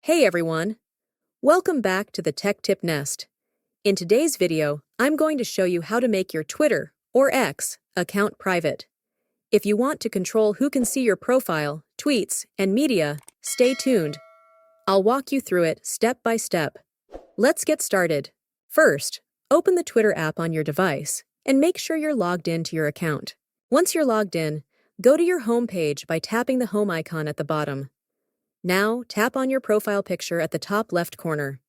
Hey everyone! Welcome back to the Tech Tip Nest. In today's video, I'm going to show you how to make your Twitter, or X, account private. If you want to control who can see your profile, tweets, and media, stay tuned. I'll walk you through it step by step. Let's get started. First, open the Twitter app on your device and make sure you're logged in to your account. Once you're logged in, go to your home page by tapping the home icon at the bottom. Now, tap on your profile picture at the top left corner.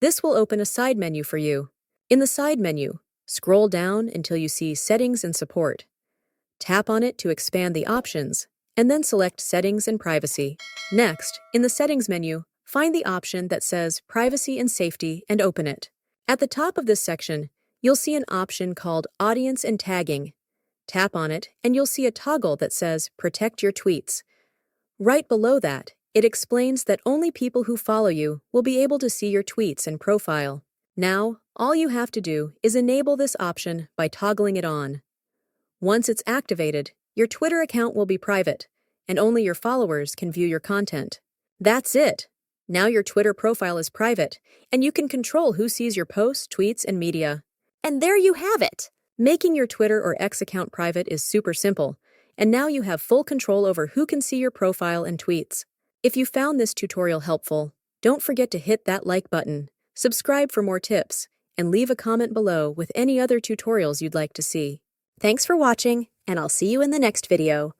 This will open a side menu for you. In the side menu, scroll down until you see Settings and Support. Tap on it to expand the options, and then select Settings and Privacy. Next, in the Settings menu, find the option that says Privacy and Safety and open it. At the top of this section, you'll see an option called Audience and Tagging. Tap on it, and you'll see a toggle that says Protect Your Tweets. Right below that, it explains that only people who follow you will be able to see your tweets and profile. Now, all you have to do is enable this option by toggling it on. Once it's activated, your Twitter account will be private, and only your followers can view your content. That's it! Now your Twitter profile is private, and you can control who sees your posts, tweets, and media. And there you have it! Making your Twitter or X account private is super simple, and now you have full control over who can see your profile and tweets. If you found this tutorial helpful, don't forget to hit that like button, subscribe for more tips, and leave a comment below with any other tutorials you'd like to see. Thanks for watching, and I'll see you in the next video.